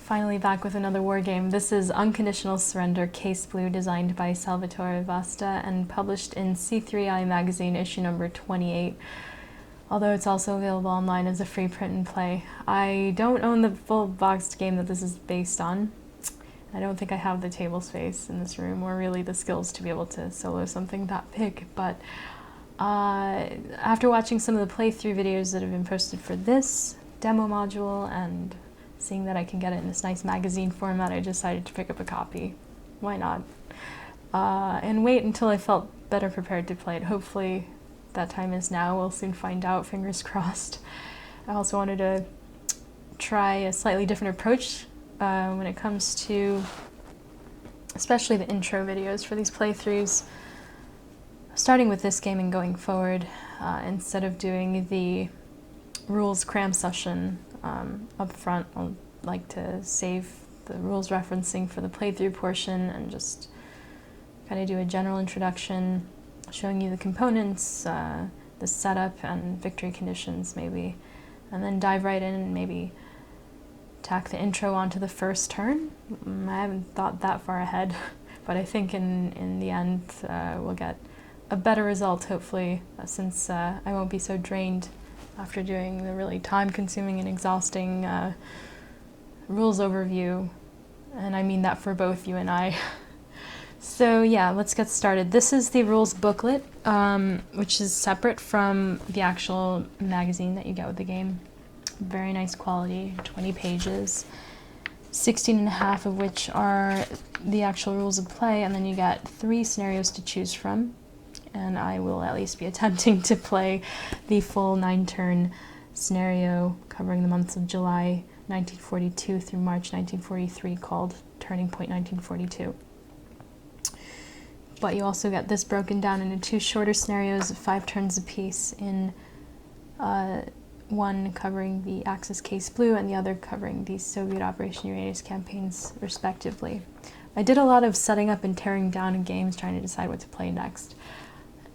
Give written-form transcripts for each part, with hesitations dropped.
Finally back with another war game. This is Unconditional Surrender Case Blue, designed by Salvatore Vasta and published in C3I Magazine, issue number 28, although it's also available online as a free print and play. I don't own the full boxed game that this is based on. I don't think I have the table space in this room or really the skills to be able to solo something that big, but after watching some of the playthrough videos that have been posted for this demo module and seeing that I can get it in this nice magazine format, I decided to pick up a copy. Why not? And wait until I felt better prepared to play it. Hopefully that time is now. We'll soon find out, fingers crossed. I also wanted to try a slightly different approach when it comes to especially the intro videos for these playthroughs. Starting with this game and going forward, instead of doing the rules cram session up front, I'd like to save the rules referencing for the playthrough portion and just kind of do a general introduction, showing you the components, the setup and victory conditions maybe, and then dive right in and maybe tack the intro onto the first turn. I haven't thought that far ahead, but I think in the end we'll get a better result, hopefully, since I won't be so drained after doing the really time-consuming and exhausting rules overview, and I mean that for both you and I. So yeah, let's get started. This is the rules booklet, which is separate from the actual magazine that you get with the game. Very nice quality, 20 pages, 16 and a half of which are the actual rules of play, and then you get 3 scenarios to choose from. And I will at least be attempting to play the full 9-turn scenario covering the months of July 1942 through March 1943, called Turning Point 1942. But you also get this broken down into 2 shorter scenarios of 5 turns apiece, in one covering the Axis Case Blue and the other covering the Soviet Operation Uranus campaigns, respectively. I did a lot of setting up and tearing down games, trying to decide what to play next,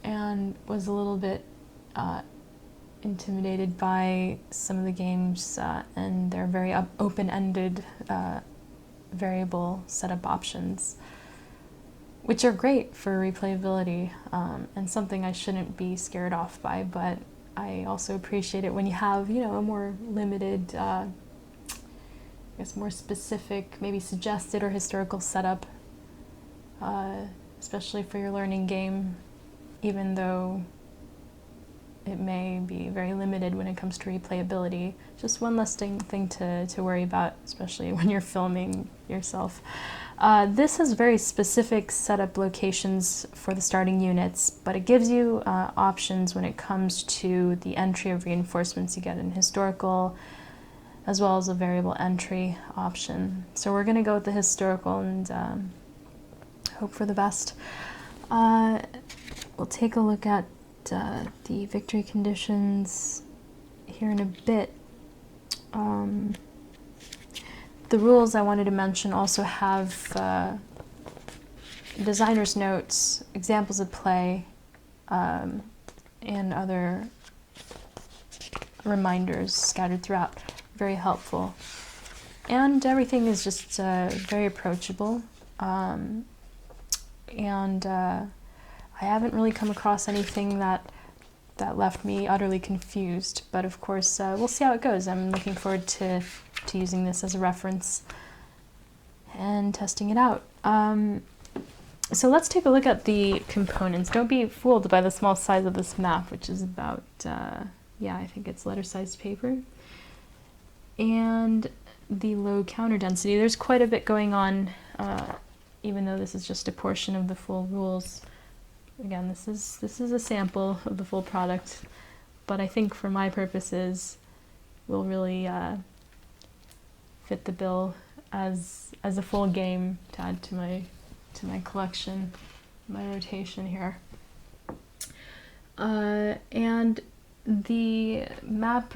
and was a little bit intimidated by some of the games and their very open-ended variable setup options, which are great for replayability and something I shouldn't be scared off by, but I also appreciate it when you have, you know, a more limited, I guess more specific, maybe suggested or historical setup, especially for your learning game, even though it may be very limited when it comes to replayability. Just one less thing to worry about, especially when you're filming yourself. This has very specific setup locations for the starting units, but it gives you options when it comes to the entry of reinforcements you get in historical, as well as a variable entry option. So we're going to go with the historical and hope for the best. We'll take a look at the victory conditions here in a bit. The rules I wanted to mention also have designer's notes, examples of play, and other reminders scattered throughout. Very helpful. And everything is just very approachable. And I haven't really come across anything that left me utterly confused, but of course we'll see how it goes. I'm looking forward to using this as a reference and testing it out. So let's take a look at the components. Don't be fooled by the small size of this map, which is about, yeah, I think it's letter-sized paper, and the low counter density. There's quite a bit going on, even though this is just a portion of the full rules. Again, this is a sample of the full product, but I think for my purposes will really fit the bill as a full game to add to my collection, my rotation here. And the map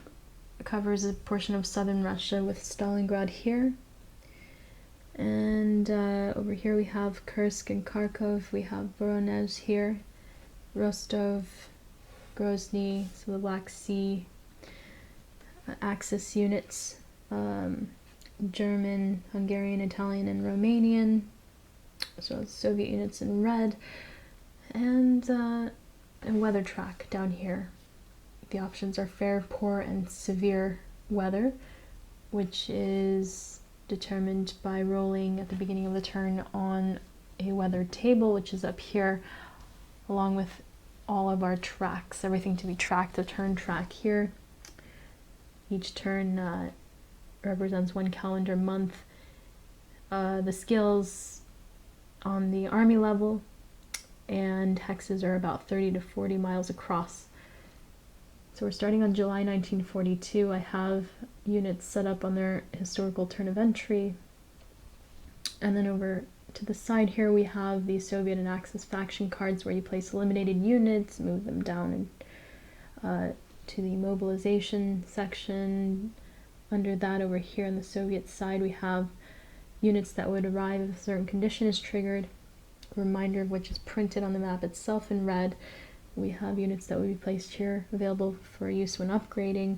covers a portion of southern Russia with Stalingrad here. And over here we have Kursk and Kharkov, we have Voronezh here, Rostov, Grozny, so the Black Sea, Axis units, German, Hungarian, Italian, and Romanian, as well as Soviet units in red, and a weather track down here. The options are fair, poor, and severe weather, which is determined by rolling at the beginning of the turn on a weather table, which is up here, along with all of our tracks, everything to be tracked, the turn track here. Each turn represents one calendar month. The skills on the army level and hexes are about 30 to 40 miles across. So we're starting on July 1942. I have units set up on their historical turn of entry. And then over to the side here we have the Soviet and Axis faction cards, where you place eliminated units, move them down to the mobilization section. Under that, over here on the Soviet side, we have units that would arrive if a certain condition is triggered, a reminder of which is printed on the map itself in red. We have units that would be placed here, available for use when upgrading,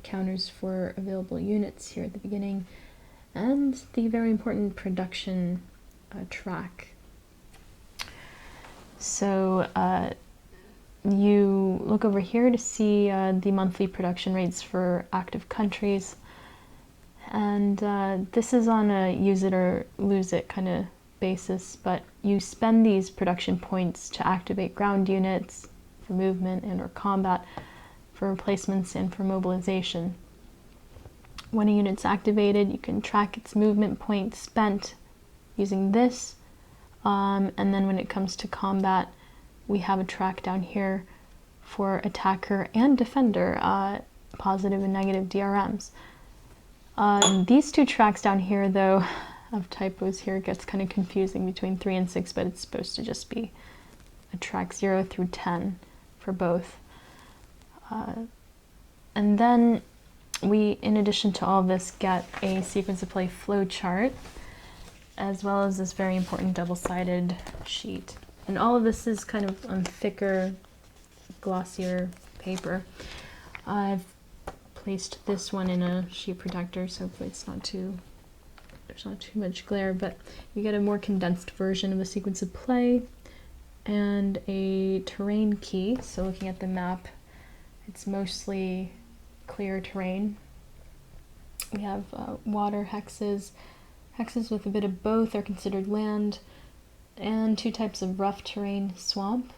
counters for available units here at the beginning, and the very important production track. So you look over here to see the monthly production rates for active countries, and this is on a use it or lose it kind of basis, but you spend these production points to activate ground units for movement and or combat, for replacements, and for mobilization. When a unit's activated, you can track its movement points spent using this, and then when it comes to combat, we have a track down here for attacker and defender, positive and negative DRMs. These two tracks down here, though, of typos here, it gets kind of confusing between 3 and 6, but it's supposed to just be a track 0 through 10 for both. And then we, in addition to all this, get a sequence of play flow chart, as well as this very important double-sided sheet. And all of this is kind of on thicker, glossier paper. I've placed this one in a sheet protector, so hopefully it's not too, there's not too much glare, but you get a more condensed version of the sequence of play and a terrain key. So looking at the map, it's mostly clear terrain. We have water hexes. Hexes with a bit of both are considered land, and 2 types of rough terrain, swamp,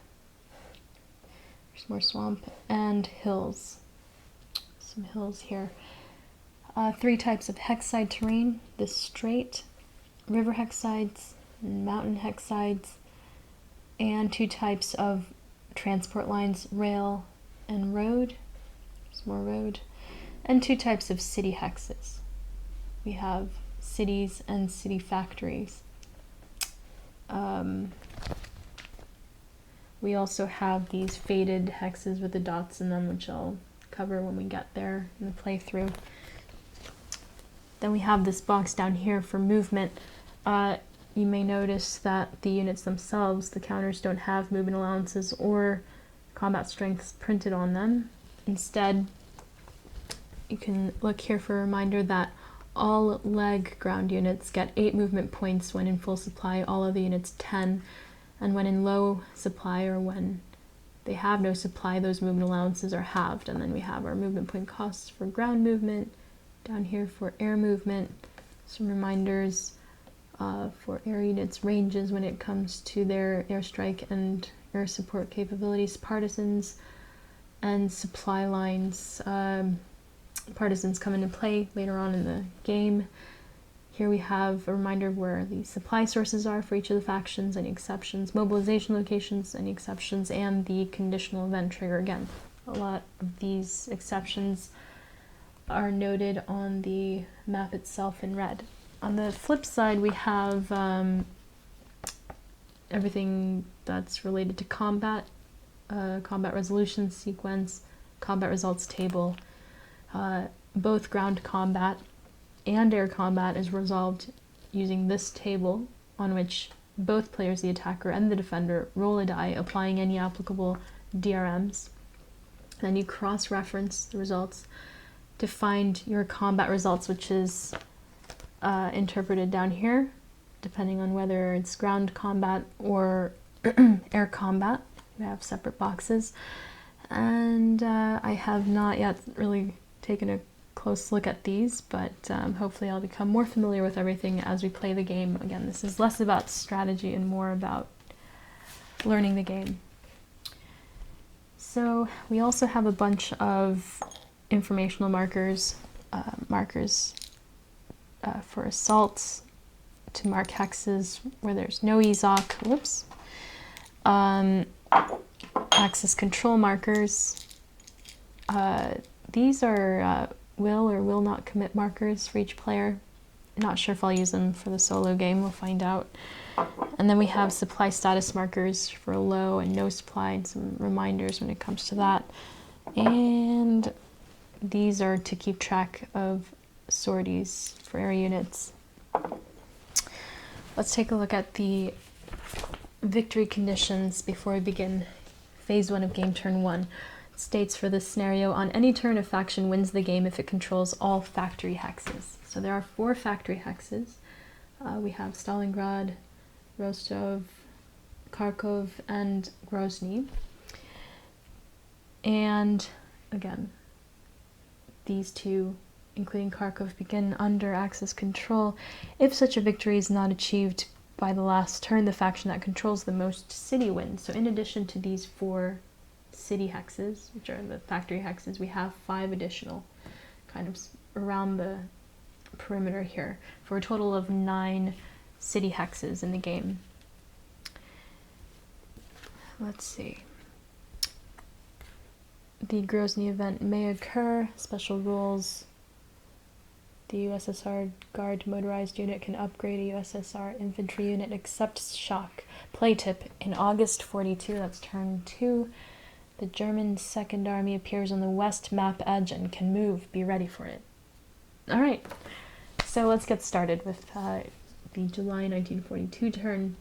there's more swamp, and hills. Some hills here. 3 types of hexside terrain, the straight, river hexsides, and mountain hexsides, and 2 types of transport lines, rail and road. There's more road. And 2 types of city hexes. We have cities and city factories. We also have these faded hexes with the dots in them, which I'll cover when we get there in the playthrough. Then we have this box down here for movement. You may notice that the units themselves, the counters, don't have movement allowances or combat strengths printed on them. Instead, you can look here for a reminder that all leg ground units get 8 movement points when in full supply, all other units 10, and when in low supply or when they have no supply, those movement allowances are halved. And then we have our movement point costs for ground movement, down here for air movement, some reminders for air units' ranges when it comes to their airstrike and air support capabilities, partisans, and supply lines. Partisans come into play later on in the game. Here we have a reminder of where the supply sources are for each of the factions, any exceptions, mobilization locations, any exceptions, and the conditional event trigger. Again, a lot of these exceptions are noted on the map itself in red. On the flip side, we have everything that's related to combat, combat resolution sequence, combat results table. Both ground combat and air combat is resolved using this table, on which both players, the attacker and the defender, roll a die, applying any applicable DRMs. Then you cross-reference the results to find your combat results, which is interpreted down here, depending on whether it's ground combat or air combat. We have separate boxes. And I have not yet really taken a close look at these, but hopefully I'll become more familiar with everything as we play the game. Again, this is less about strategy and more about learning the game. So we also have a bunch of informational markers, for assaults, to mark hexes where there's no EZOC, whoops. Axis control markers. These are will or will not commit markers for each player. Not sure if I'll use them for the solo game, we'll find out. And then we have supply status markers for low and no supply, and some reminders when it comes to that. And these are to keep track of sorties for air units. Let's take a look at the victory conditions before we begin phase 1 of game turn 1. It states for this scenario, on any turn a faction wins the game if it controls all factory hexes. So there are 4 factory hexes. We have Stalingrad, Rostov, Kharkov, and Grozny. And again, these two, including Kharkov, begin under Axis control. If such a victory is not achieved by the last turn, the faction that controls the most city wins. So in addition to these 4 city hexes, which are the factory hexes, we have 5 additional kind of around the perimeter here, for a total of 9 city hexes in the game. Let's see. The Grozny event may occur. Special rules. The USSR Guard motorized unit can upgrade a USSR infantry unit except shock. Play tip: in August 42, that's turn 2, the German Second Army appears on the west map edge and can move. Be ready for it. Alright, so let's get started with the July 1942 turn.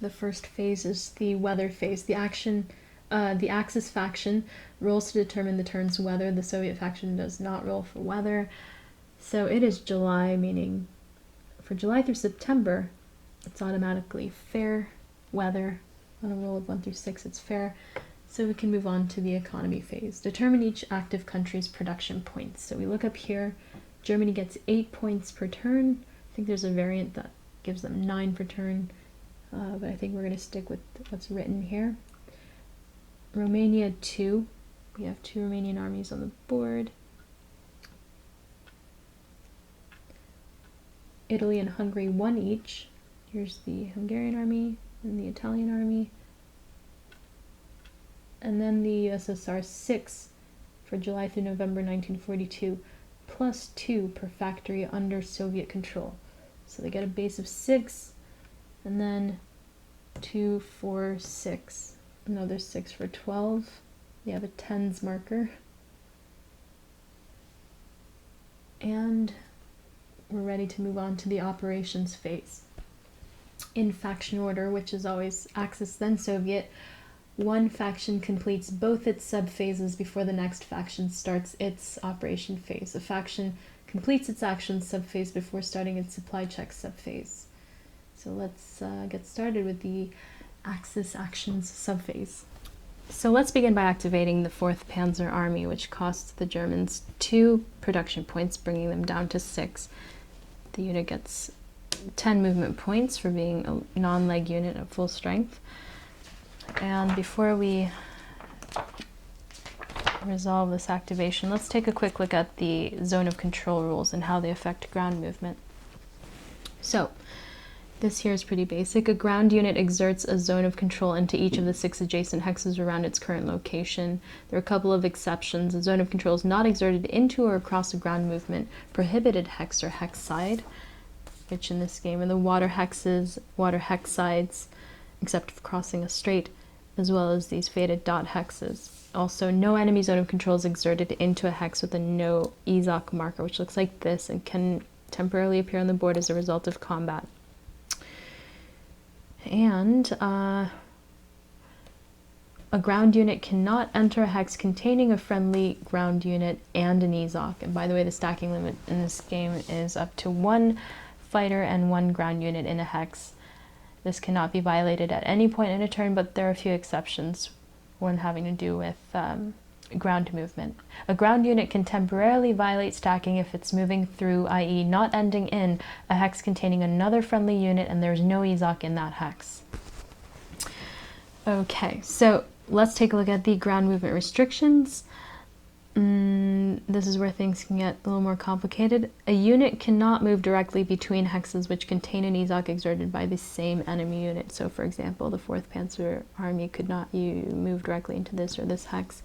The first phase is the weather phase. The Axis faction rolls to determine the turn's weather. The Soviet faction does not roll for weather. So it is July, meaning for July through September, it's automatically fair weather. On a roll of 1 through 6, it's fair. So we can move on to the economy phase. Determine each active country's production points. So we look up here. Germany gets 8 points per turn. I think there's a variant that gives them 9 per turn, but I think we're going to stick with what's written here. Romania 2. We have 2 Romanian armies on the board. Italy and Hungary 1 each. Here's the Hungarian army and the Italian army. And then the USSR 6 for July through November 1942, plus 2 per factory under Soviet control. So they get a base of 6, and then 2, 4, 6. Another 6 for 12. You have a tens marker. And we're ready to move on to the operations phase. In faction order, which is always Axis then Soviet, one faction completes both its sub-phases before the next faction starts its operation phase. A faction completes its action sub-phase before starting its supply check sub-phase. So let's get started with the Axis actions sub-phase. So let's begin by activating the 4th Panzer Army, which costs the Germans 2 production points, bringing them down to 6. The unit gets 10 movement points for being a non-leg unit at full strength. And before we resolve this activation, let's take a quick look at the zone of control rules and how they affect ground movement. So, this here is pretty basic. A ground unit exerts a zone of control into each of the 6 adjacent hexes around its current location. There are a couple of exceptions. A zone of control is not exerted into or across a ground movement prohibited hex or hex side, which in this game are the water hexes, water hex sides, except for crossing a strait, as well as these faded dot hexes. Also, no enemy zone of control is exerted into a hex with a no EZOC marker, which looks like this and can temporarily appear on the board as a result of combat. A ground unit cannot enter a hex containing a friendly ground unit and an EZOC. And by the way, the stacking limit in this game is up to 1 fighter and 1 ground unit in a hex. This cannot be violated at any point in a turn, but there are a few exceptions, one having to do with ground movement. A ground unit can temporarily violate stacking if it's moving through, i.e. not ending in, a hex containing another friendly unit and there's no EZOC in that hex. Okay, so let's take a look at the ground movement restrictions. This is where things can get a little more complicated. A unit cannot move directly between hexes which contain an EZOC exerted by the same enemy unit. So for example, the 4th Panzer Army could not move directly into this or this hex.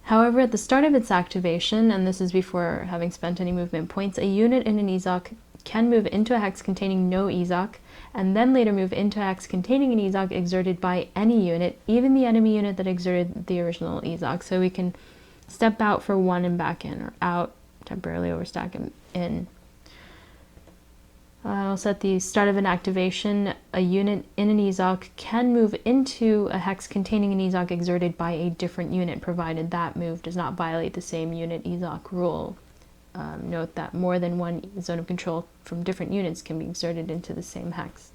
However, at the start of its activation, and this is before having spent any movement points, a unit in an EZOC can move into a hex containing no EZOC, and then later move into a hex containing an EZOC exerted by any unit, even the enemy unit that exerted the original EZOC. So we can step out for 1 and back in, or out, temporarily overstack and in. Also at the start of an activation, a unit in an EZOC can move into a hex containing an EZOC exerted by a different unit, provided that move does not violate the same unit EZOC rule. Note that more than one zone of control from different units can be exerted into the same hex.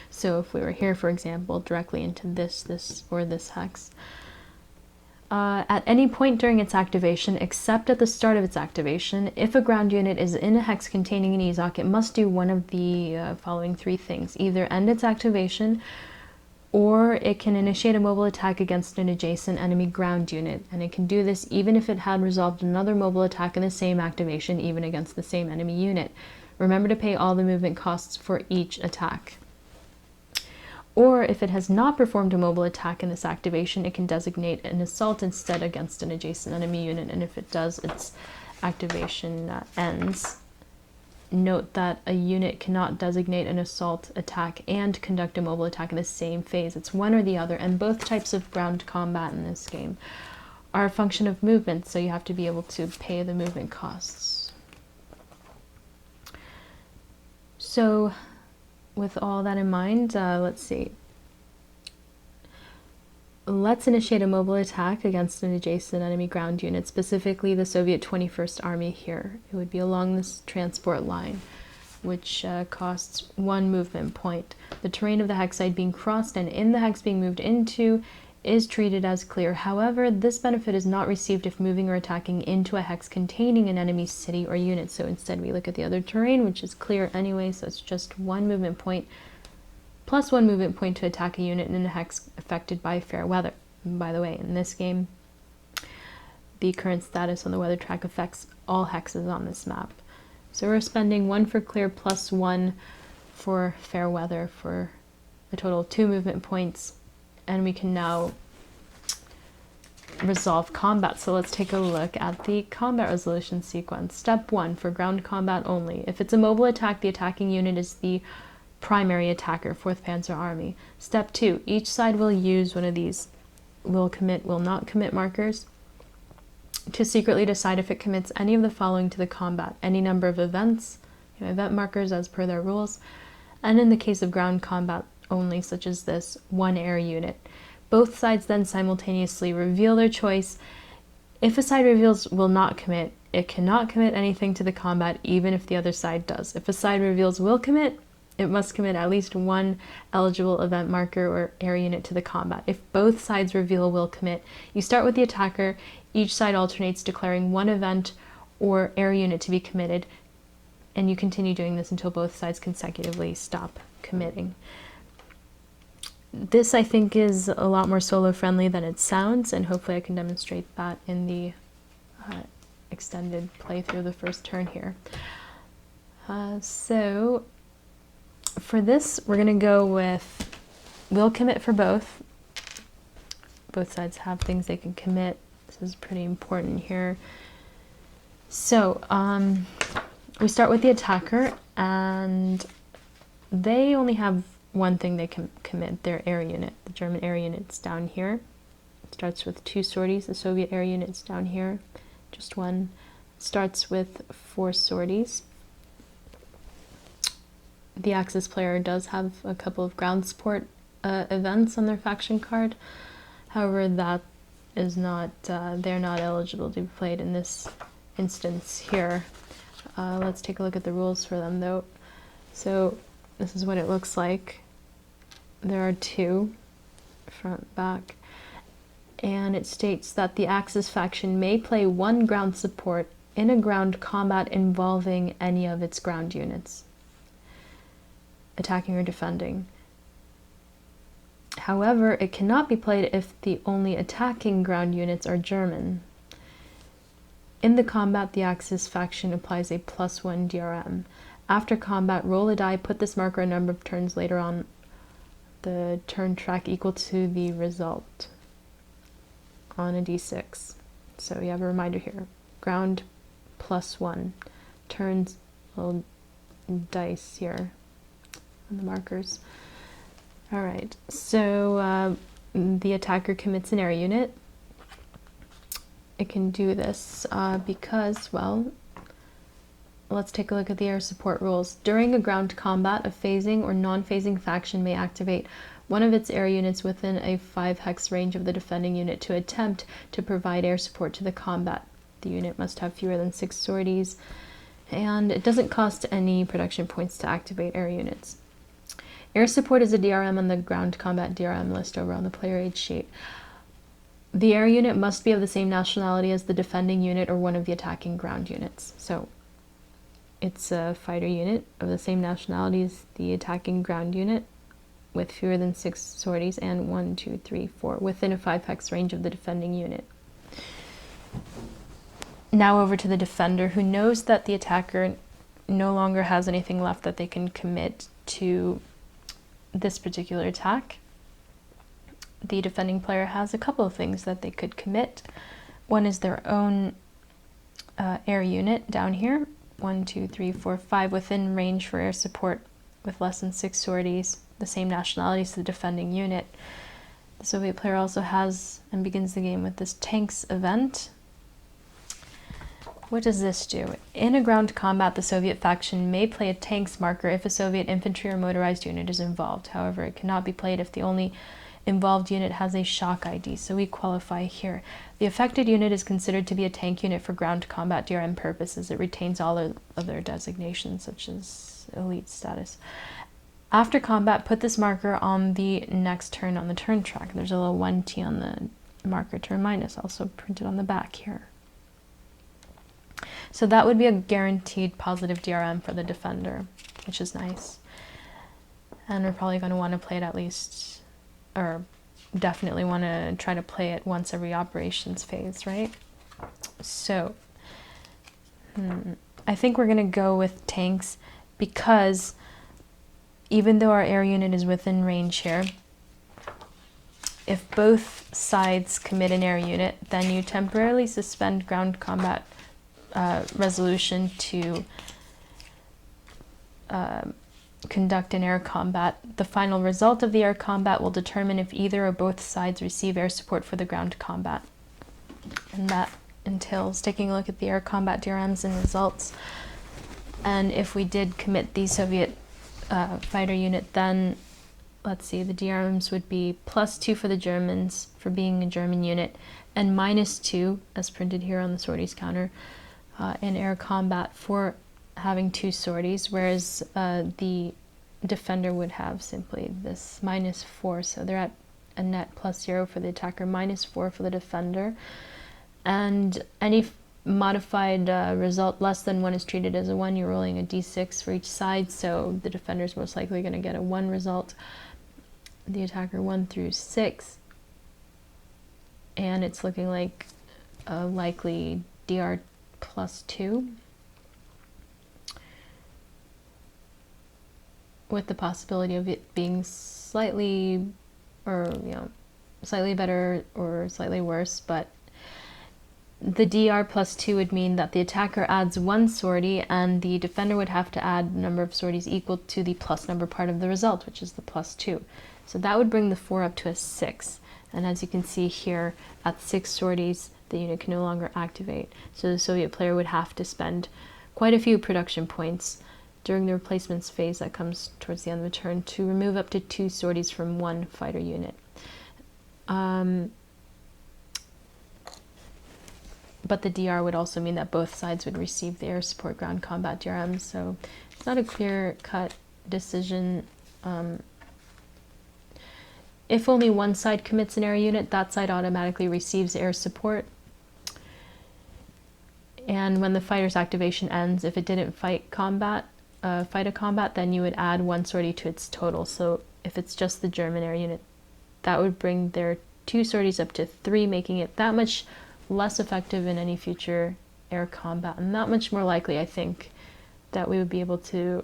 So if we were here, for example, directly into this, or this hex, at any point during its activation, except at the start of its activation, if a ground unit is in a hex containing an EZOC, it must do one of the following 3 things. Either end its activation, or it can initiate a mobile attack against an adjacent enemy ground unit, and it can do this even if it had resolved another mobile attack in the same activation, even against the same enemy unit. Remember to pay all the movement costs for each attack. Or if it has not performed a mobile attack in this activation, it can designate an assault instead against an adjacent enemy unit, and if it does, its activation ends. Note that a unit cannot designate an assault attack and conduct a mobile attack in the same phase. It's one or the other, and both types of ground combat in this game are a function of movement, so you have to be able to pay the movement costs. So with all that in mind, let's see. Let's initiate a mobile attack against an adjacent enemy ground unit, specifically the Soviet 21st Army here. It would be along this transport line, which costs 1 movement point. The terrain of the hex side being crossed and in the hex being moved into is treated as clear. However, this benefit is not received if moving or attacking into a hex containing an enemy city or unit. So instead we look at the other terrain, which is clear anyway, so it's just 1 movement point plus 1 movement point to attack a unit in a hex affected by fair weather. And by the way, in this game, the current status on the weather track affects all hexes on this map. So we're spending 1 for clear plus 1 for fair weather for a total of 2 movement points, and we can now resolve combat. So let's take a look at the combat resolution sequence. Step 1, for ground combat only. If it's a mobile attack, the attacking unit is the primary attacker, 4th Panzer Army. Step 2, each side will use one of these will commit, will not commit markers to secretly decide if it commits any of the following to the combat. Any number of events, event markers as per their rules, and in the case of ground combat only, such as this, 1 air unit. Both sides then simultaneously reveal their choice. If a side reveals will not commit, it cannot commit anything to the combat, even if the other side does. If a side reveals will commit, it must commit at least 1 eligible event marker or air unit to the combat. If both sides reveal will commit, you start with the attacker. Each side alternates declaring 1 event or air unit to be committed, and you continue doing this until both sides consecutively stop committing. This, I think, is a lot more solo friendly than it sounds, and hopefully I can demonstrate that in the extended playthrough of the first turn here. So for this, we're going to go with will commit for both. Both sides have things they can commit. This is pretty important here. So we start with the attacker, and they only have 1 thing they can commit, their air unit. The German air unit's down here. It starts with 2 sorties. The Soviet air unit's down here, just 1. It starts with 4 sorties. The Axis player does have a couple of ground support events on their faction card. However, that is not, they're not eligible to be played in this instance here. Let's take a look at the rules for them though. So this is what it looks like. There are two, front, back, and it states that the Axis faction may play one ground support in a ground combat involving any of its ground units, attacking or defending. However, it cannot be played if the only attacking ground units are German. In the combat, the Axis faction applies a +1 DRM. After combat, roll a die, put this marker a number of turns later on the turn track equal to the result on a d6. So you have a reminder here. Ground +1. Turns, little dice here on the markers. Alright, so the attacker commits an air unit. It can do this because, well, let's take a look at the air support rules. During a ground combat, a phasing or non-phasing faction may activate one of its air units within a 5 hex range of the defending unit to attempt to provide air support to the combat. The unit must have fewer than 6 sorties, and it doesn't cost any production points to activate air units. Air support is a DRM on the ground combat DRM list over on the player aid sheet. The air unit must be of the same nationality as the defending unit or one of the attacking ground units. So it's a fighter unit of the same nationality as the attacking ground unit with fewer than 6 sorties and 1, 2, 3, 4 within a 5 hex range of the defending unit. Now over to the defender, who knows that the attacker no longer has anything left that they can commit to this particular attack. The defending player has a couple of things that they could commit. One is their own air unit down here. 1, 2, 3, 4, 5 within range for air support with less than 6 sorties, the same nationality as the defending unit. The Soviet player also has and begins the game with this tanks event. What does this do? In a ground combat, the Soviet faction may play a tanks marker if a Soviet infantry or motorized unit is involved. However, it cannot be played if the only involved unit has a shock ID, so we qualify here. The affected unit is considered to be a tank unit for ground combat DRM purposes. It retains all other designations, such as elite status. After combat, put this marker on the next turn on the turn track. There's a little 1T on the marker to remind us, also printed on the back here. So that would be a guaranteed positive DRM for the defender, which is nice. And we're probably going to want to play it at least, or definitely want to try to play it once every operations phase, right? So I think we're going to go with tanks because even though our air unit is within range here, if both sides commit an air unit, then you temporarily suspend ground combat resolution to conduct an air combat. The final result of the air combat will determine if either or both sides receive air support for the ground combat. And that entails taking a look at the air combat DRMs and results. And if we did commit the Soviet fighter unit, then let's see, the DRMs would be +2 for the Germans for being a German unit, and -2, as printed here on the sorties counter, in air combat for having 2 sorties, whereas the defender would have simply this -4. So they're at a net +0 for the attacker, -4 for the defender. And any modified result less than 1 is treated as a 1. You're rolling a d6 for each side, so the defender is most likely going to get a 1 result. The attacker 1 through 6. And it's looking like a likely DR +2. With the possibility of it being slightly, or slightly better or slightly worse, but the DR +2 would mean that the attacker adds 1 sortie and the defender would have to add the number of sorties equal to the plus number part of the result, which is the +2. So that would bring the 4 up to a 6. And as you can see here, at 6 sorties, the unit can no longer activate. So the Soviet player would have to spend quite a few production points during the replacements phase that comes towards the end of the turn to remove up to 2 sorties from 1 fighter unit. But the DR would also mean that both sides would receive the air support ground combat DRM, so it's not a clear-cut decision. If only one side commits an air unit, that side automatically receives air support. And when the fighter's activation ends, if it didn't fight a combat, then you would add 1 sortie to its total. So if it's just the German air unit, that would bring their 2 sorties up to 3, making it that much less effective in any future air combat, and that much more likely, I think, that we would be able to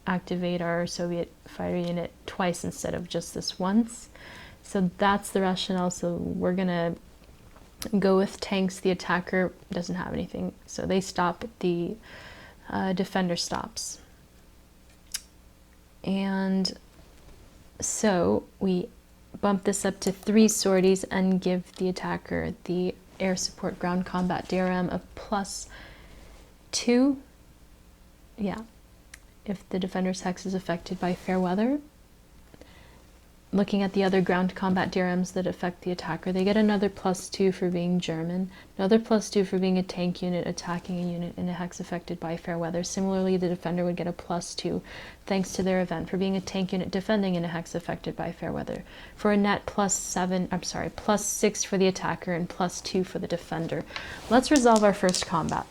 activate our Soviet fighter unit twice instead of just this once. So that's the rationale. So we're gonna go with tanks. The attacker doesn't have anything, so they stop. The defender stops. And so we bump this up to 3 sorties and give the attacker the air support ground combat DRM of +2. Yeah, if the defender's hex is affected by fair weather. Looking at the other ground combat DRMs that affect the attacker, they get another +2 for being German, another +2 for being a tank unit attacking a unit in a hex affected by fair weather. Similarly, the defender would get a +2 thanks to their event for being a tank unit defending in a hex affected by fair weather, for a net +6 for the attacker and +2 for the defender. Let's resolve our first combat.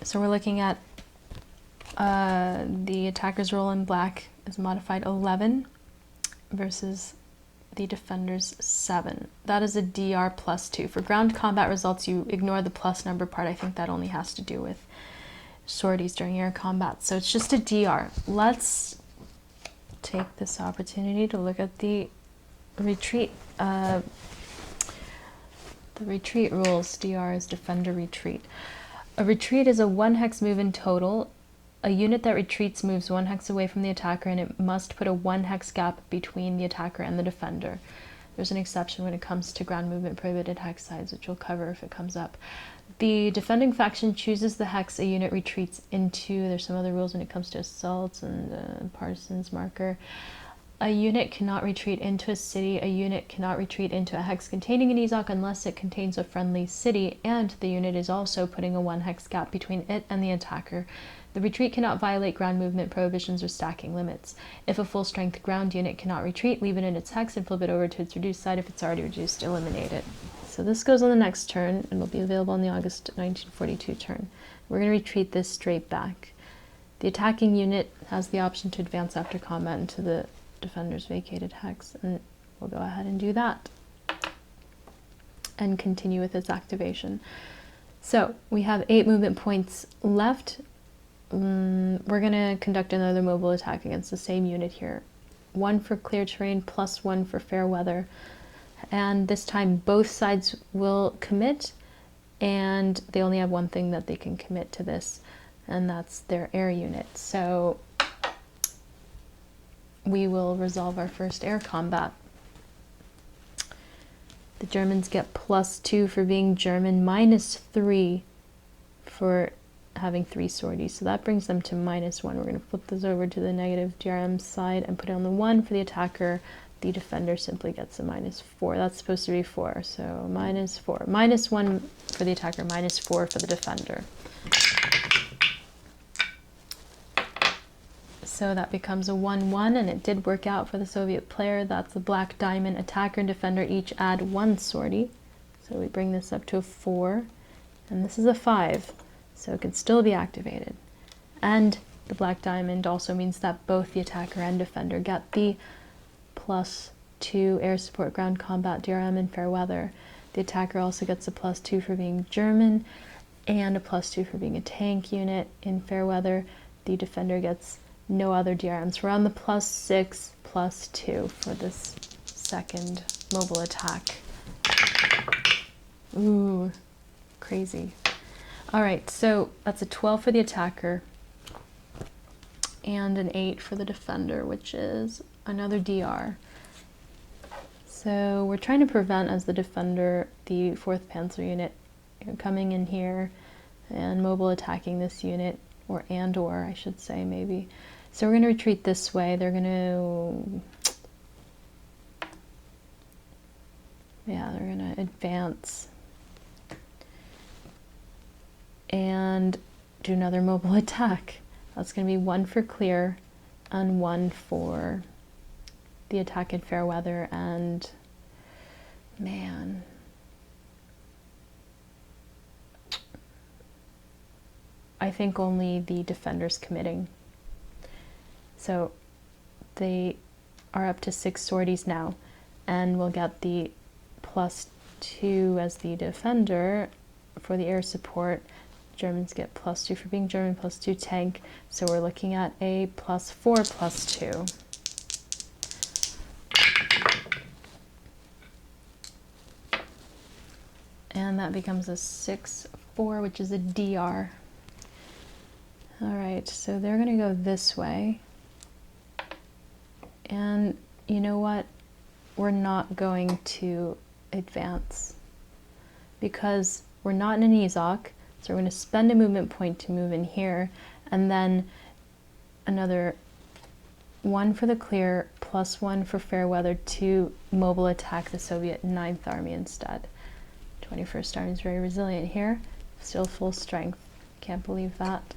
So we're looking at the attacker's roll in black is modified 11 versus the defender's 7. That is a DR +2. For ground combat results, you ignore the plus number part. I think that only has to do with sorties during air combat. So it's just a DR. Let's take this opportunity to look at the retreat. The retreat rules. DR is defender retreat. A retreat is a 1 hex move in total. A unit that retreats moves 1 hex away from the attacker, and it must put a 1 hex gap between the attacker and the defender. There's an exception when it comes to ground movement prohibited hex sides, which we'll cover if it comes up. The defending faction chooses the hex a unit retreats into. There's some other rules when it comes to assaults and partisans marker. A unit cannot retreat into a city. A unit cannot retreat into a hex containing an EZOC unless it contains a friendly city, and the unit is also putting a 1 hex gap between it and the attacker. The retreat cannot violate ground movement prohibitions or stacking limits. If a full-strength ground unit cannot retreat, leave it in its hex and flip it over to its reduced side. If it's already reduced, eliminate it. So this goes on the next turn and will be available on the August 1942 turn. We're going to retreat this straight back. The attacking unit has the option to advance after combat into the defender's vacated hex, and we'll go ahead and do that and continue with its activation. So we have 8 movement points left. We're going to conduct another mobile attack against the same unit here. 1 for clear terrain, +1 for fair weather. And this time both sides will commit, and they only have one thing that they can commit to this, and that's their air unit. So we will resolve our first air combat. The Germans get +2 for being German, -3 for having 3 sorties, so that brings them to -1. We're going to flip this over to the negative DRM side and put it on the 1 for the attacker. The defender simply gets a -4. That's supposed to be 4, so -4. -1 for the attacker, -4 for the defender. So that becomes a 1-1, and it did work out for the Soviet player. That's the black diamond. Attacker and defender each add 1 sortie. So we bring this up to a 4, and this is a 5. So it can still be activated. And the black diamond also means that both the attacker and defender get the +2 air support ground combat DRM in fair weather. The attacker also gets a +2 for being German and a +2 for being a tank unit in fair weather. The defender gets no other DRMs. We're on the +6, +2 for this second mobile attack. Ooh, crazy. All right, so that's a 12 for the attacker and an 8 for the defender, which is another DR. So we're trying to prevent, as the defender, the 4th Panzer unit coming in here and mobile attacking this unit, or I should say, maybe. So we're going to retreat this way. They're going to advance and do another mobile attack. That's going to be 1 for clear and 1 for the attack in fair weather. And man, I think only the defender's committing. So they are up to 6 sorties now, and we'll get the +2 as the defender for the air support. Germans get +2 for being German, +2 tank. So we're looking at a +4, +2. And that becomes a 6-4, which is a DR. All right, so they're going to go this way. And you know what? We're not going to advance because we're not in an EZOC. So we're going to spend a movement point to move in here, and then another 1 for the clear, +1 for fair weather to mobile attack the Soviet 9th Army instead. 21st Army is very resilient here, still full strength. Can't believe that.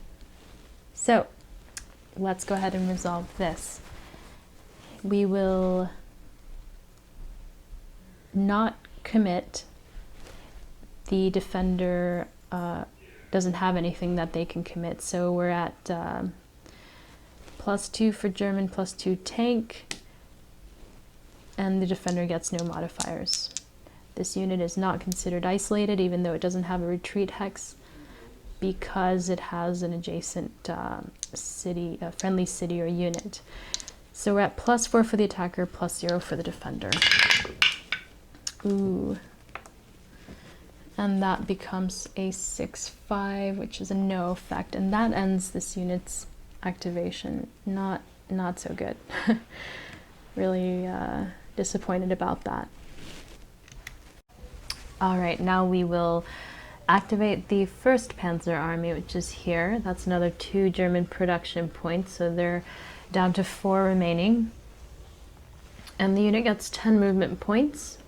So let's go ahead and resolve this. We will not commit. The defender doesn't have anything that they can commit, so we're at +2 for German, +2 tank, and the defender gets no modifiers. This unit is not considered isolated, even though it doesn't have a retreat hex, because it has an adjacent city, a friendly city or unit. So we're at +4 for the attacker, +0 for the defender. Ooh. And that becomes a 6-5, which is a no effect, and that ends this unit's activation. Not so good. Really disappointed about that. All right, now we will activate the 1st Panzer Army, which is here. That's another 2 German production points, so they're down to 4 remaining. And the unit gets 10 movement points.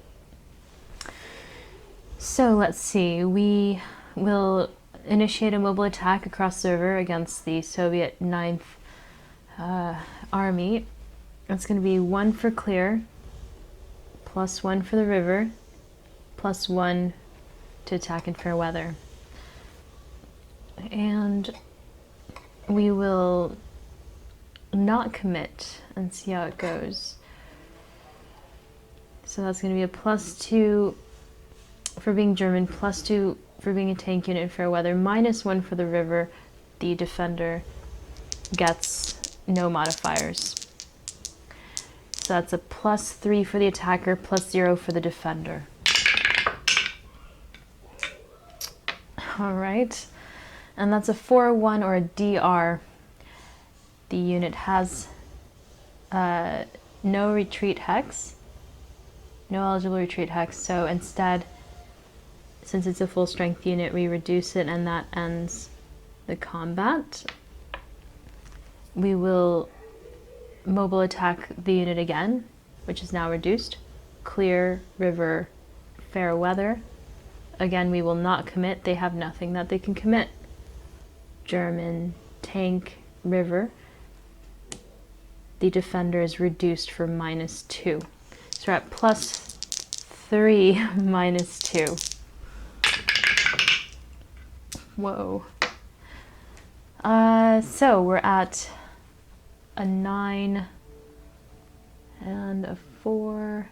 So let's see, we will initiate a mobile attack across the river against the Soviet 9th Army. It's going to be 1 for clear, +1 for the river, +1 to attack in fair weather. And we will not commit and see how it goes. So that's going to be a +2 for being German, +2 for being a tank unit in fair weather, -1 for the river. The defender gets no modifiers. So that's a +3 for the attacker, +0 for the defender. All right, and that's a 4-1 or a DR. The unit has no retreat hex, no eligible retreat hex, so instead, since it's a full strength unit, we reduce it, and that ends the combat. We will mobile attack the unit again, which is now reduced. Clear, river, fair weather. Again, we will not commit. They have nothing that they can commit. German, tank, river. The defender is reduced for -2. So we're at +3, -2. Whoa. So we're at a 9 and a 4.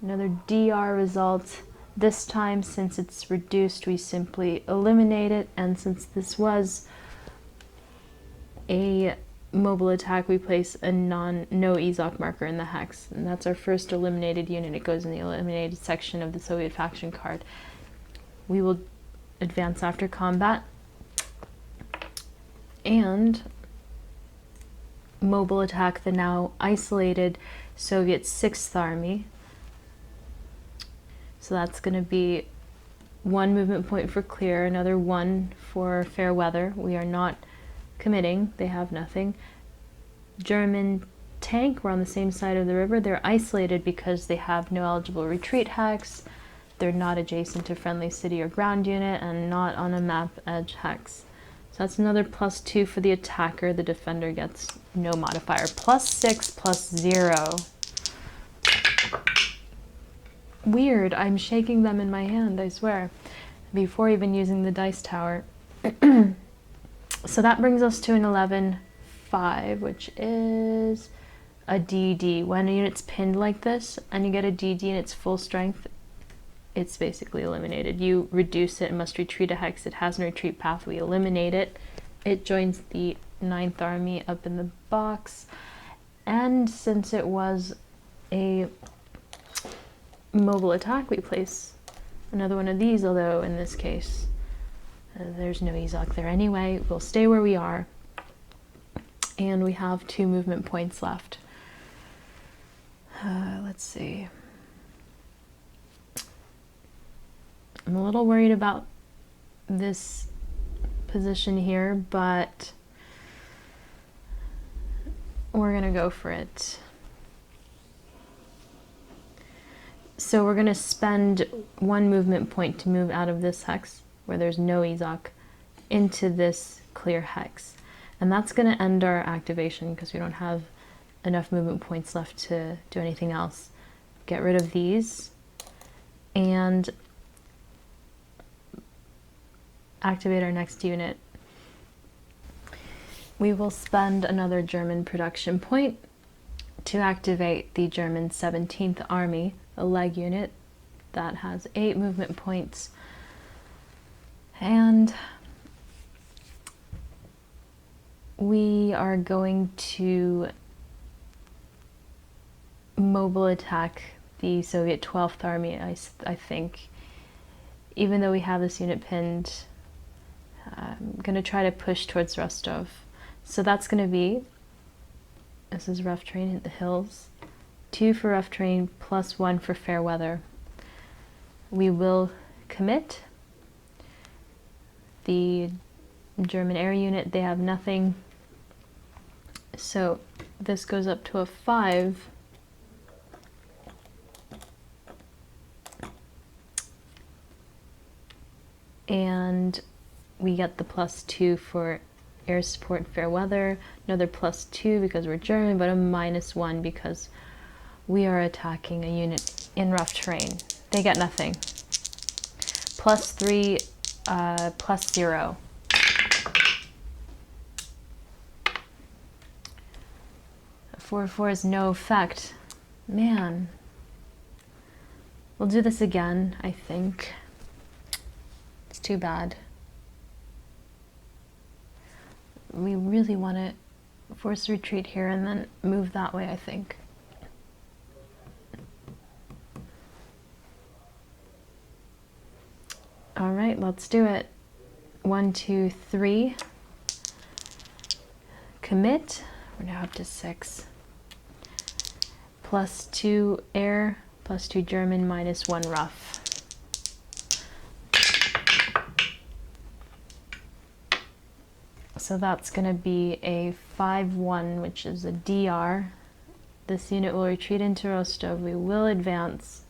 Another DR result. This time, since it's reduced, we simply eliminate it, and since this was a mobile attack, we place a no EZOC marker in the hex, and that's our first eliminated unit. It goes in the eliminated section of the Soviet faction card. We will advance after combat and mobile attack the now isolated Soviet 6th Army. So that's going to be 1 movement point for clear, another 1 for fair weather. We are not committing, they have nothing. German tank, we're on the same side of the river. They're isolated because they have no eligible retreat hex. They're not adjacent to friendly city or ground unit and not on a map edge hex. So that's another +2 for the attacker. The defender gets no modifier. +6, +0. Weird, I'm shaking them in my hand, I swear, before even using the dice tower. So that brings us to an 11-5, which is a DD. When a unit's pinned like this and you get a DD and it's full strength, it's basically eliminated. You reduce it and must retreat a hex. It has no retreat path. We eliminate it. It joins the 9th Army up in the box. And since it was a mobile attack, we place another one of these, although in this case there's no Ezok there anyway. We'll stay where we are. And we have 2 movement points left. Let's see. I'm a little worried about this position here, but we're gonna go for it. So we're gonna spend 1 movement point to move out of this hex, where there's no Ezok, into this clear hex. And that's gonna end our activation because we don't have enough movement points left to do anything else. Get rid of these and activate our next unit. We will spend another German production point to activate the German 17th Army, a leg unit that has 8 movement points. And we are going to mobile attack the Soviet 12th Army, I think. Even though we have this unit pinned, I'm going to try to push towards Rostov. So that's going to be, this is rough terrain, hit the hills, 2 for rough terrain, +1 for fair weather. We will commit. The German air unit, they have nothing. So this goes up to a 5. And we get the +2 for air support and fair weather, another +2 because we're German, but a -1 because we are attacking a unit in rough terrain. They get nothing. +3, +0. A 4/4 is no effect. Man. We'll do this again, I think. It's too bad. We really want to force retreat here and then move that way, I think. All right, let's do it. 1, 2, 3. Commit. We're now up to 6. +2 air, +2 German, -1 rough. So that's going to be a 5-1, which is a DR. This unit will retreat into Rostov. We will advance.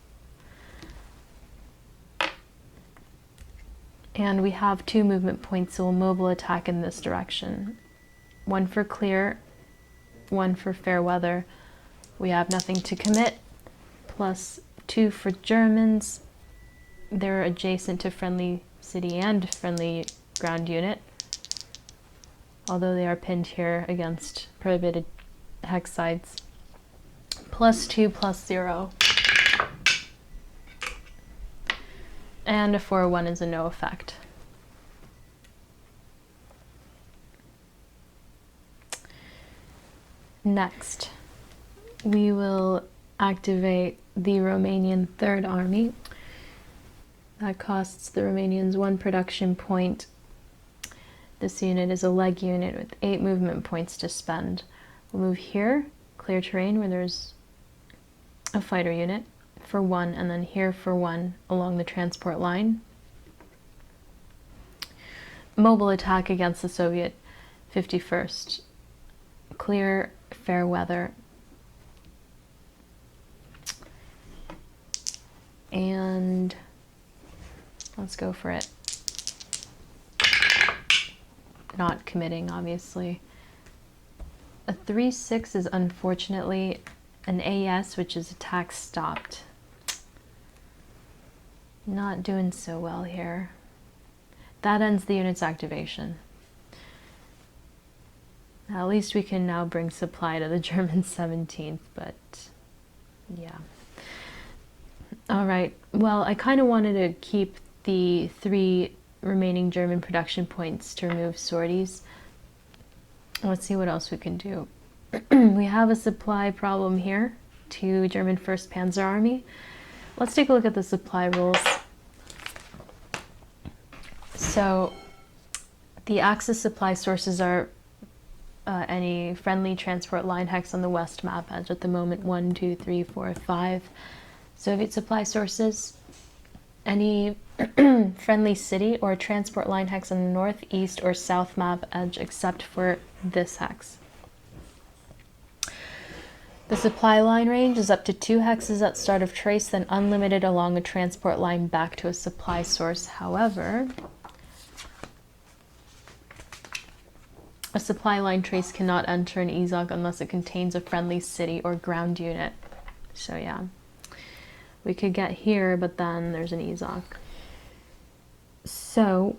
And we have 2 movement points, so we'll mobile attack in this direction. 1 for clear, 1 for fair weather. We have nothing to commit. +2 for Germans. They're adjacent to friendly city and friendly ground unit, although they are pinned here against prohibited hex sites. +2, +0. And a 4/1 is a no effect. Next, we will activate the Romanian 3rd Army. That costs the Romanians 1 production point. This unit is a leg unit with 8 movement points to spend. We'll move here, clear terrain where there's a fighter unit for 1, and then here for 1 along the transport line. mobile attack against the Soviet 51st. Clear, fair weather. And let's go for it. Not committing, obviously. A 3-6 is unfortunately an AS, which is attack stopped. Not doing so well here. That ends the unit's activation. Now, at least we can now bring supply to the German 17th, but yeah. All right, well, I kind of wanted to keep the 3 remaining German production points to remove sorties. Let's see what else we can do. We have a supply problem here to German 1st Panzer Army. Let's take a look at the supply rules. So the Axis supply sources are any friendly transport line hex on the west map edge. At the moment, 1, 2, 3, 4, 5 Soviet supply sources. Any friendly city or transport line hex on the north, east, or south map edge except for this hex. The supply line range is up to 2 hexes at start of trace, then unlimited along a transport line back to a supply source. However, a supply line trace cannot enter an EZOC unless it contains a friendly city or ground unit. So yeah, we could get here, but then there's an EZOC. So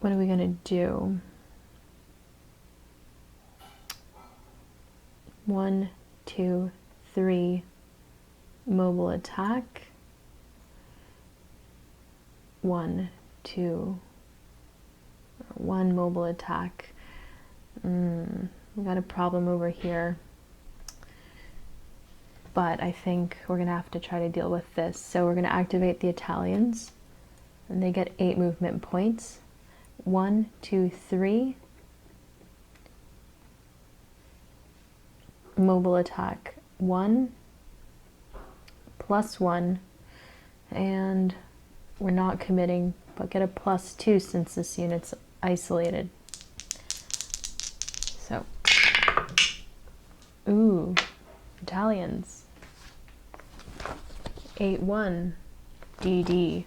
what are we gonna do? 1, 2, 3 mobile attack. 1, 2, 1 mobile attack. We got a problem over here, but I think we're gonna have to try to deal with this. So we're gonna activate the Italians, and they get 8 movement points. 1, 2, 3 mobile attack. 1 +1, and we're not committing, but get a +2 since this unit's isolated. So, ooh, Italians. 8-1 DD.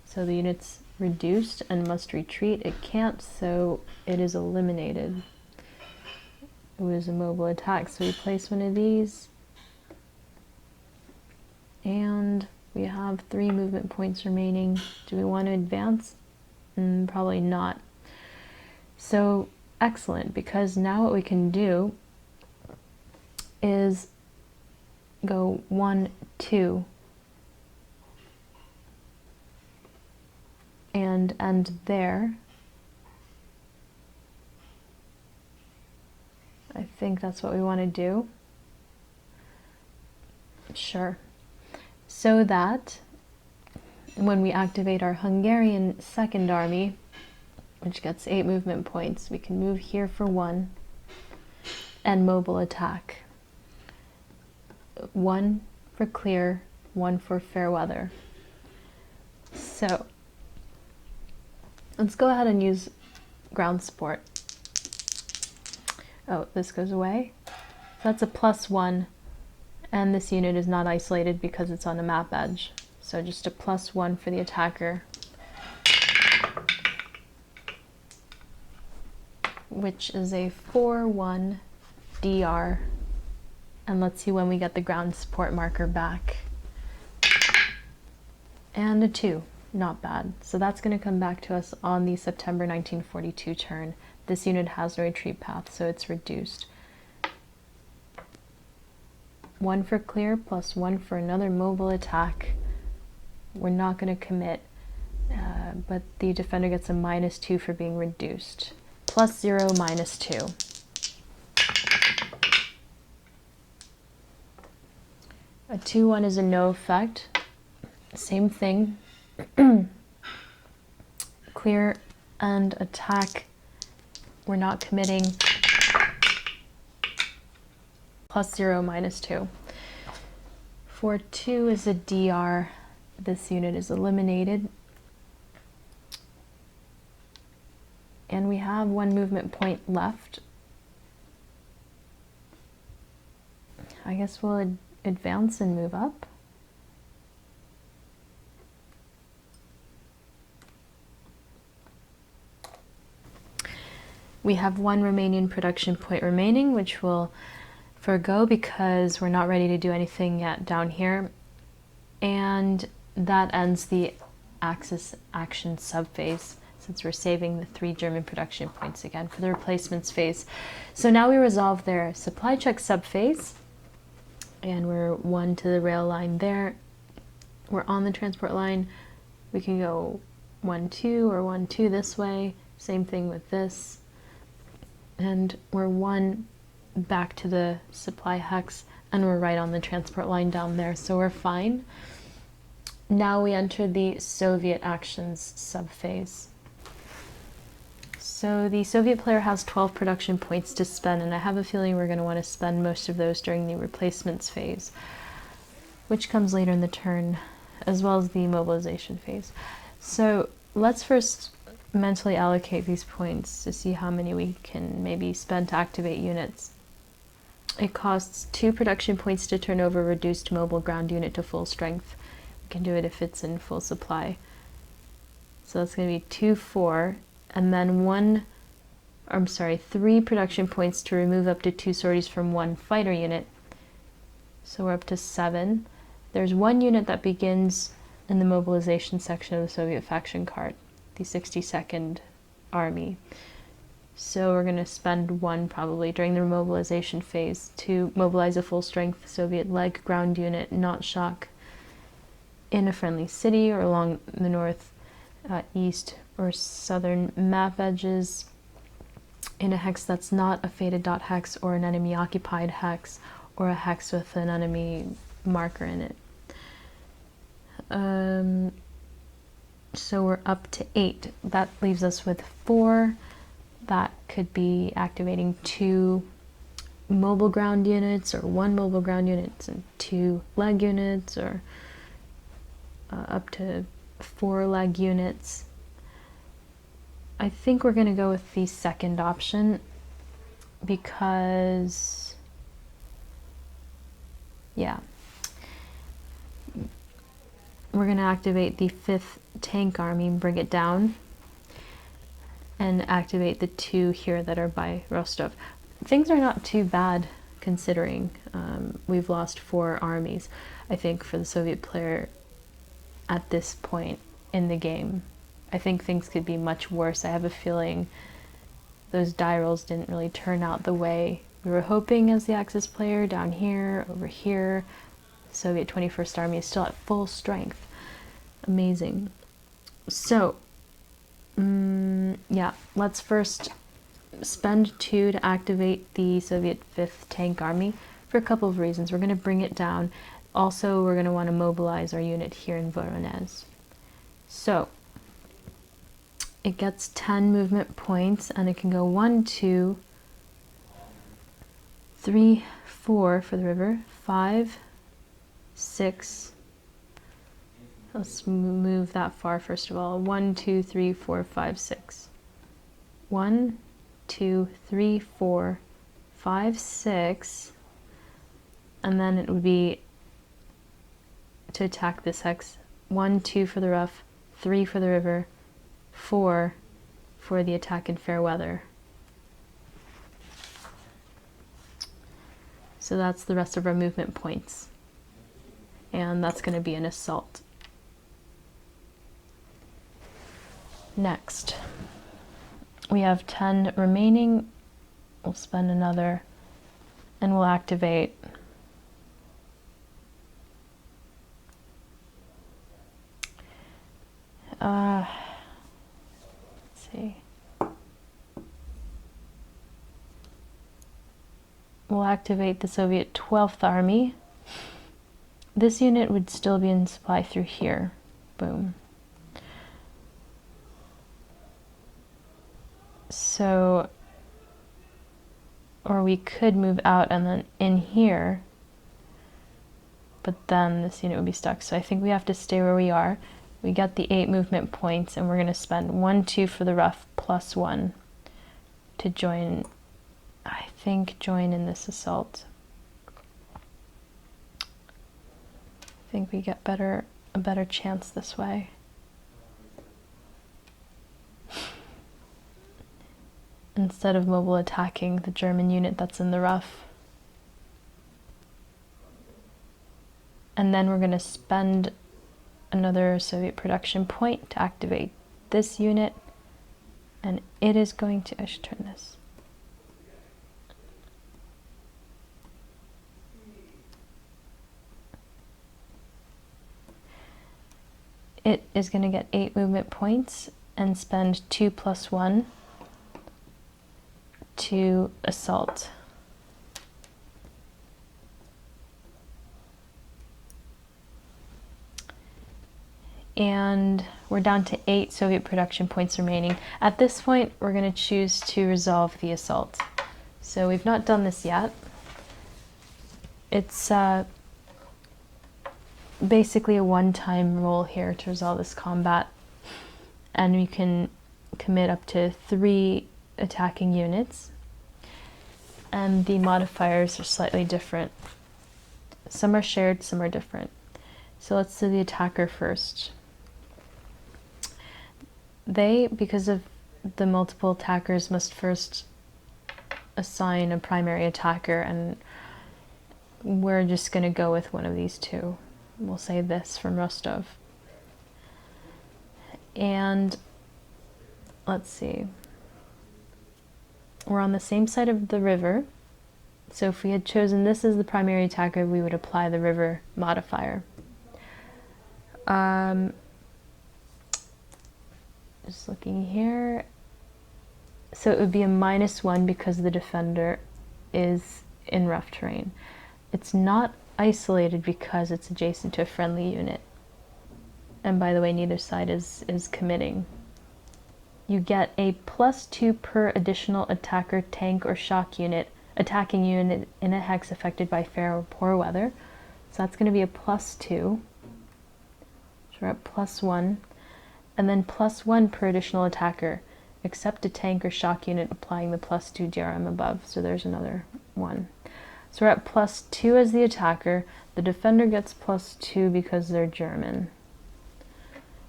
So the unit's reduced and must retreat. It can't, so it is eliminated. It was a mobile attack, so we place one of these. And we have 3 movement points remaining. Do we want to advance? Probably not. So, excellent, because now what we can do is go 1, 2, and end there. I think that's what we want to do. Sure. So that when we activate our Hungarian 2nd Army, which gets 8 movement points, we can move here for 1 and mobile attack. 1 for clear, 1 for fair weather. So let's go ahead and use ground support. Oh, this goes away. So that's a +1, and this unit is not isolated because it's on a map edge. So just a +1 for the attacker, which is a 4-1 DR. And let's see when we get the ground support marker back. And a 2, not bad. So that's going to come back to us on the September 1942 turn. This unit has no retreat path, so it's reduced. 1 for clear, +1 for another mobile attack. We're not going to commit, but the defender gets a -2 for being reduced. +0, -2. A 2-1 is a no effect. Same thing. Clear and attack. We're not committing. +0, -2. 4-2 is a DR. This unit is eliminated. And we have one movement point left. I guess we'll advance and move up. We have one Romanian production point remaining, which we'll forgo because we're not ready to do anything yet down here. And that ends the Axis action subphase, since we're saving the 3 German production points again for the replacements phase. So now we resolve their supply check subphase, and we're 1 to the rail line there. We're on the transport line. We can go 1-2 or 1-2 this way. Same thing with this. And we're 1 back to the supply hex, and we're right on the transport line down there, so we're fine. Now we enter the Soviet actions subphase. So the Soviet player has 12 production points to spend, and I have a feeling we're going to want to spend most of those during the replacements phase, which comes later in the turn, as well as the mobilization phase. So let's first mentally allocate these points to see how many we can maybe spend to activate units. It costs 2 production points to turn over reduced mobile ground unit to full strength. We can do it if it's in full supply. So that's going to be 2, 4, and then 3 production points to remove up to 2 sorties from 1 fighter unit. So we're up to 7. There's 1 unit that begins in the mobilization section of the Soviet faction card, the 62nd Army. So we're going to spend 1 probably during the mobilization phase to mobilize a full-strength Soviet leg ground unit, not shock, in a friendly city or along the north, east, or southern map edges, in a hex that's not a fated dot hex or an enemy-occupied hex or a hex with an enemy marker in it. So we're up to 8. That leaves us with 4. That could be activating 2 mobile ground units, or 1 mobile ground units and 2 leg units, or up to 4 leg units. I think we're going to go with the second option because, yeah, we're going to activate the 5th Tank Army and bring it down, and activate the 2 here that are by Rostov. Things are not too bad considering we've lost 4 armies, I think, for the Soviet player at this point in the game. I think things could be much worse. I have a feeling those die rolls didn't really turn out the way we were hoping as the Axis player. Down here, over here, the Soviet 21st Army is still at full strength. Amazing. So, yeah, let's first spend 2 to activate the Soviet 5th Tank Army for a couple of reasons. We're going to bring it down. Also, we're going to want to mobilize our unit here in Voronezh. So, it gets 10 movement points, and it can go 1, 2, 3, 4 for the river, 5, 6. Let's move that far first of all. 1, 2, 3, 4, 5, 6. 1, 2, 3, 4, 5, 6. And then it would be to attack this hex. 1, 2 for the rough, 3 for the river, 4 for the attack in fair weather. So that's the rest of our movement points. And that's going to be an assault. Next, we have 10 remaining. We'll spend another, and we'll activate let's see. We'll activate the Soviet 12th Army. This unit would still be in supply through here. Boom. So, or we could move out and then in here, but then this unit would be stuck. So I think we have to stay where we are. We got the 8 movement points, and we're going to spend 1, 2 for the rough, plus 1 to join, I think, join in this assault. I think we get a better chance this way. Instead of mobile attacking the German unit that's in the rough. And then we're going to spend another Soviet production point to activate this unit. And it is going to, I should turn this. It is going to get 8 movement points and spend 2+1 to assault. And we're down to 8 Soviet production points remaining. At this point, we're going to choose to resolve the assault. So we've not done this yet. It's basically a one-time roll here to resolve this combat. And you can commit up to 3 attacking units. And the modifiers are slightly different. Some are shared, some are different. So let's do the attacker first. They, because of the multiple attackers, must first assign a primary attacker, and we're just going to go with one of these two. We'll say this from Rostov. And let's see. We're on the same side of the river. So if we had chosen this as the primary attacker, we would apply the river modifier. Just looking here. So it would be a -1 because the defender is in rough terrain. It's not isolated because it's adjacent to a friendly unit. And by the way, neither side is committing. You get a +2 per additional attacker, tank, or shock unit, attacking unit in a hex affected by fair or poor weather. So that's going to be a +2. So we're at +1. And then +1 per additional attacker, except a tank or shock unit applying the +2 DRM above. So there's another one. So we're at +2 as the attacker. The defender gets +2 because they're German.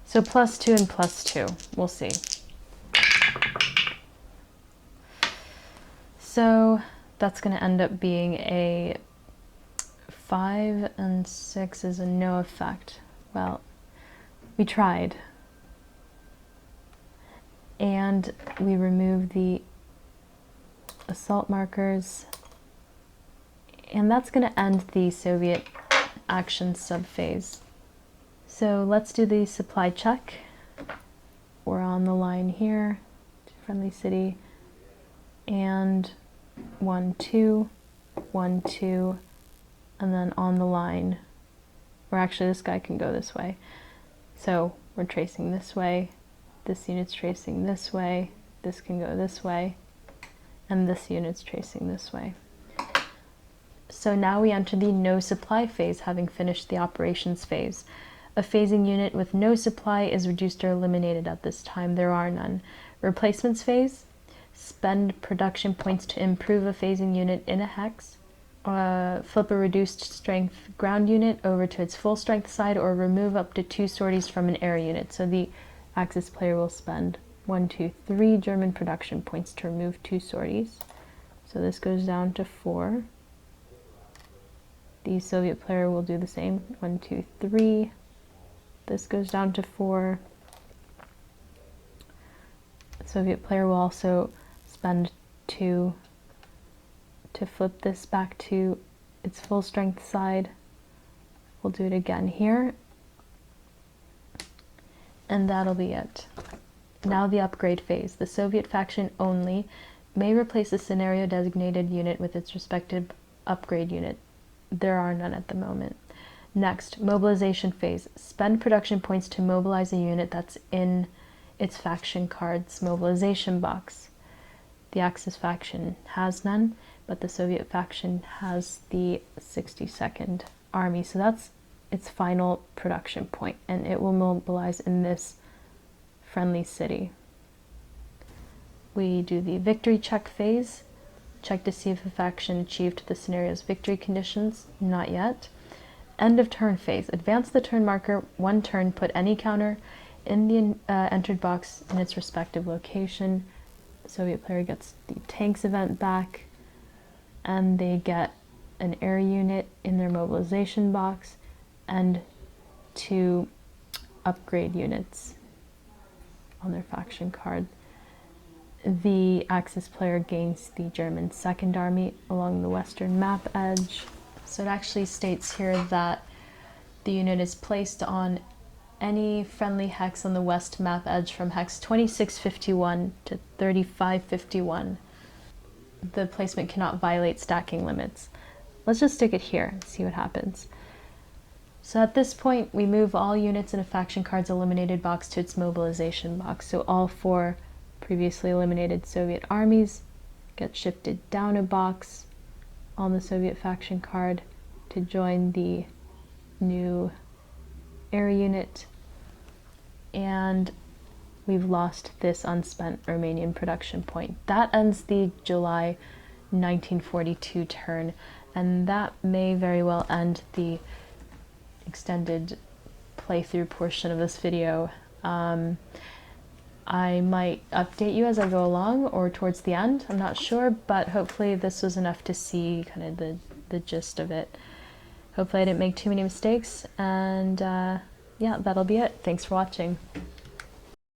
So +2 and +2. We'll see. So that's going to end up being a 5 and 6 is a no effect. Well, we tried. And we remove the assault markers. And that's going to end the Soviet action subphase. So let's do the supply check. We're on the line here, friendly city, and 1, 2, 1, 2, and then on the line, or actually this guy can go this way. So we're tracing this way, this unit's tracing this way, this can go this way, and this unit's tracing this way. So now we enter the no supply phase, having finished the operations phase. A phasing unit with no supply is reduced or eliminated at this time. There are none. Replacements phase. Spend production points to improve a phasing unit in a hex. Flip a reduced strength ground unit over to its full strength side, or remove up to 2 sorties from an air unit. So the Axis player will spend 1, 2, 3 German production points to remove 2 sorties. So this goes down to 4. The Soviet player will do the same. 1, 2, 3. This goes down to 4. The Soviet player will also spend 2 to flip this back to its full strength side. We'll do it again here. And that'll be it. Now the upgrade phase. The Soviet faction only may replace a scenario designated unit with its respective upgrade unit. There are none at the moment. Next, mobilization phase. Spend production points to mobilize a unit that's in its faction card's mobilization box. The Axis faction has none, but the Soviet faction has the 62nd Army. So that's its final production point, and it will mobilize in this friendly city. we do the victory check phase. Check to see if a faction achieved the scenario's victory conditions. Not yet. End of turn phase. Advance the turn marker 1 turn, put any counter in the entered box in its respective location. Soviet player gets the tanks event back, and they get an air unit in their mobilization box and 2 upgrade units on their faction card. The Axis player gains the German Second Army along the western map edge. So it actually states here that the unit is placed on any friendly hex on the west map edge from hex 2651 to 3551. The placement cannot violate stacking limits. Let's just stick it here and see what happens. So at this point, we move all units in a faction card's eliminated box to its mobilization box. So all 4 previously eliminated Soviet armies get shifted down a box on the Soviet faction card to join the new air unit. And we've lost this unspent Romanian production point. That ends the July 1942 turn, and that may very well end the extended playthrough portion of this video. I might update you as I go along or towards the end, I'm not sure, but hopefully this was enough to see kind of the gist of it. Hopefully I didn't make too many mistakes, and yeah, that'll be it. Thanks for watching.